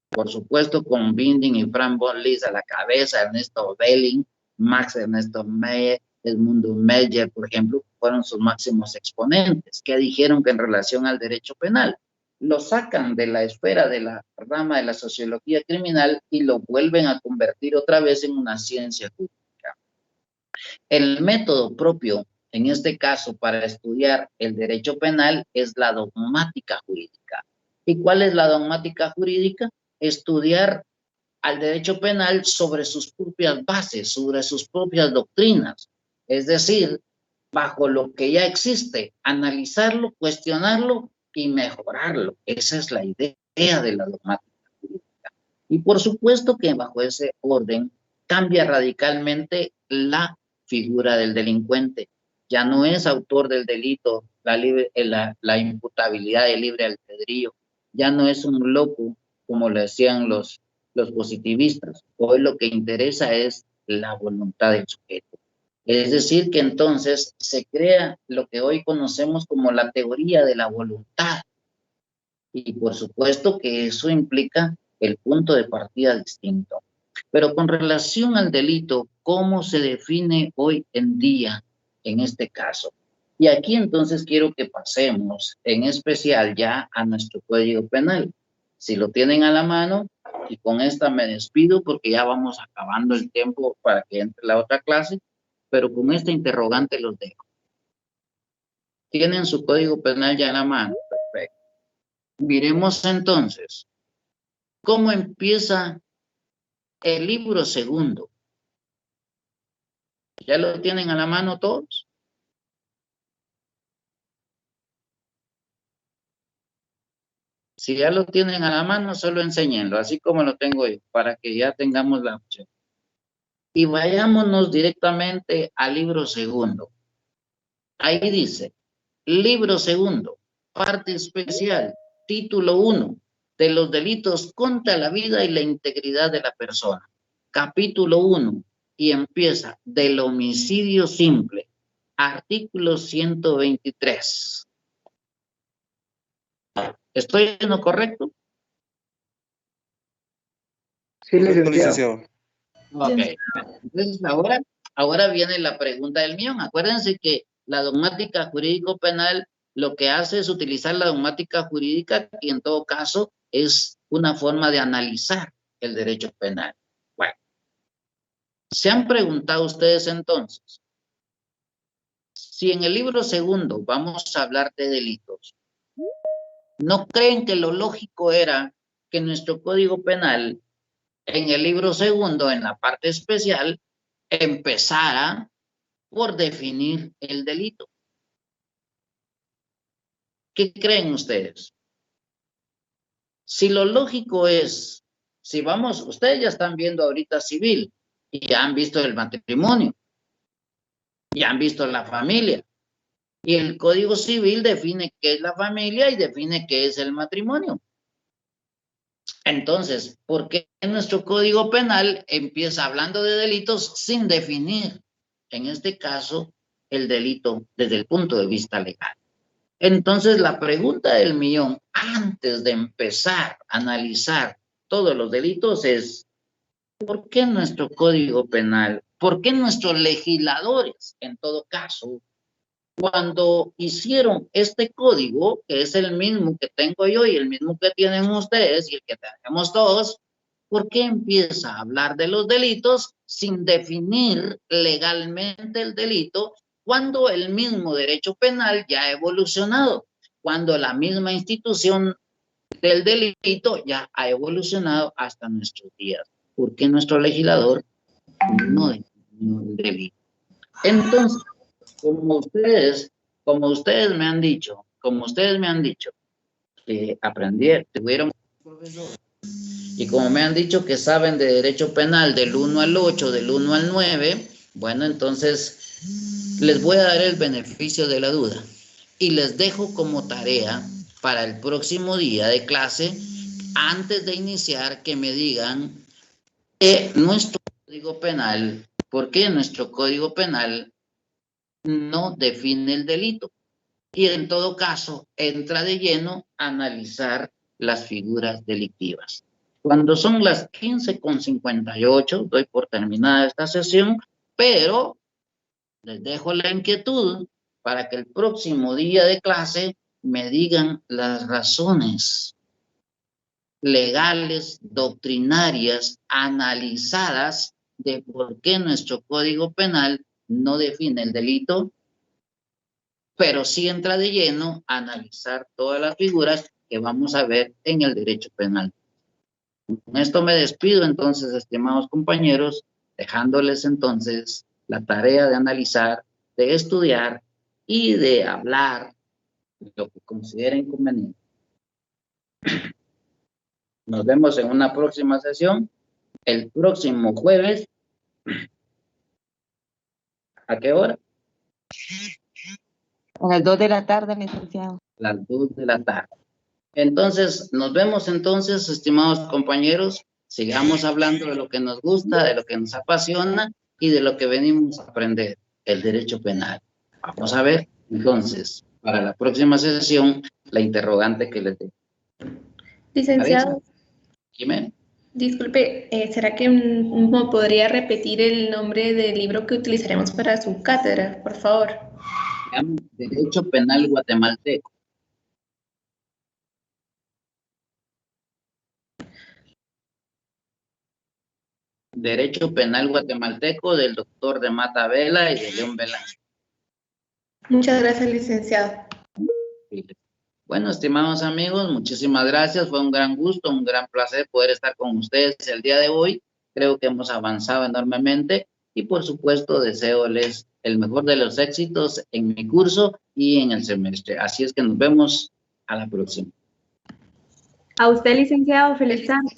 Por supuesto, con Binding y Frank von Liszt a la cabeza, Ernesto Belling, Max Ernesto Meyer, Edmundo Meyer, por ejemplo, fueron sus máximos exponentes, que dijeron que en relación al derecho penal, lo sacan de la esfera de la rama de la sociología criminal y lo vuelven a convertir otra vez en una ciencia jurídica. El método propio, en este caso, para estudiar el derecho penal es la dogmática jurídica. ¿Y cuál es la dogmática jurídica? Estudiar al derecho penal sobre sus propias bases, sobre sus propias doctrinas. Es decir, bajo lo que ya existe, analizarlo, cuestionarlo y mejorarlo. Esa es la idea de la dogmática jurídica. Y por supuesto que bajo ese orden cambia radicalmente la figura del delincuente. Ya no es autor del delito la imputabilidad de libre albedrío. Ya no es un loco, como le decían los positivistas. Hoy lo que interesa es la voluntad del sujeto. Es decir, que entonces se crea lo que hoy conocemos como la teoría de la voluntad. Y por supuesto que eso implica el punto de partida distinto. Pero con relación al delito, ¿cómo se define hoy en día en este caso? Y aquí entonces quiero que pasemos en especial ya a nuestro Código Penal. Si lo tienen a la mano, y con esta me despido porque ya vamos acabando el tiempo para que entre la otra clase, pero con esta interrogante los dejo. ¿Tienen su Código Penal ya en la mano? Perfecto. Miremos entonces cómo empieza el libro segundo. ¿Ya lo tienen a la mano todos? Si ya lo tienen a la mano, solo enséñenlo, así como lo tengo yo, para que ya tengamos la opción. Y vayámonos directamente al libro segundo. Ahí dice, libro segundo, parte especial, título 1, de los delitos contra la vida y la integridad de la persona. Capítulo 1, y empieza del homicidio simple, artículo 123. ¿Estoy en lo correcto? Sí, licenciado. Ok. Entonces ahora viene la pregunta del millón. Acuérdense que la dogmática jurídico-penal lo que hace es utilizar la dogmática jurídica y en todo caso es una forma de analizar el derecho penal. Bueno, ¿se han preguntado ustedes entonces si en el libro segundo vamos a hablar de delitos? ¿No creen que lo lógico era que nuestro Código Penal en el libro segundo, en la parte especial, empezara por definir el delito? ¿Qué creen ustedes? Si lo lógico es, si vamos, ustedes ya están viendo ahorita civil y ya han visto el matrimonio, ya han visto la familia y el Código Civil define qué es la familia y define qué es el matrimonio. Entonces, ¿por qué nuestro Código Penal empieza hablando de delitos sin definir, en este caso, el delito desde el punto de vista legal? Entonces, la pregunta del millón, antes de empezar a analizar todos los delitos es, ¿por qué nuestro Código Penal, por qué nuestros legisladores, en todo caso, cuando hicieron este código, que es el mismo que tengo yo y el mismo que tienen ustedes y el que tenemos todos, ¿por qué empieza a hablar de los delitos sin definir legalmente el delito cuando el mismo derecho penal ya ha evolucionado? Cuando la misma institución del delito ya ha evolucionado hasta nuestros días. ¿Por qué nuestro legislador no definió el delito? Entonces, como ustedes me han dicho que aprendieron, tuvieron profesor, y como me han dicho que saben de derecho penal del 1 al 8, del 1 al 9, bueno, entonces les voy a dar el beneficio de la duda y les dejo como tarea para el próximo día de clase, antes de iniciar, que me digan nuestro Código Penal, ¿por qué nuestro Código Penal no define el delito? Y en todo caso, entra de lleno a analizar las figuras delictivas. Cuando son las 15:58, doy por terminada esta sesión, pero les dejo la inquietud para que el próximo día de clase me digan las razones legales, doctrinarias, analizadas de por qué nuestro Código Penal no define el delito, pero sí entra de lleno a analizar todas las figuras que vamos a ver en el derecho penal. Con esto me despido entonces, estimados compañeros, dejándoles entonces la tarea de analizar, de estudiar y de hablar lo que consideren conveniente. Nos vemos en una próxima sesión, el próximo jueves. ¿A qué hora? A las 2 de la tarde, licenciado. Las 2 de la tarde. Entonces, nos vemos entonces, estimados compañeros. Sigamos hablando de lo que nos gusta, de lo que nos apasiona y de lo que venimos a aprender, el derecho penal. Vamos a ver, entonces, para la próxima sesión, la interrogante que les dé. Licenciado, Jimena. disculpe, ¿será que me podría repetir el nombre del libro que utilizaremos para su cátedra, por favor? Se llama Derecho Penal Guatemalteco. Derecho Penal Guatemalteco del doctor de Mata Vela y de León Velasco. Muchas gracias, licenciado. Bueno, estimados amigos, muchísimas gracias. Fue un gran gusto, un gran placer poder estar con ustedes el día de hoy. Creo que hemos avanzado enormemente y por supuesto deseoles el mejor de los éxitos en mi curso y en el semestre. Así es que nos vemos a la próxima. A usted, licenciado, feliz tarde.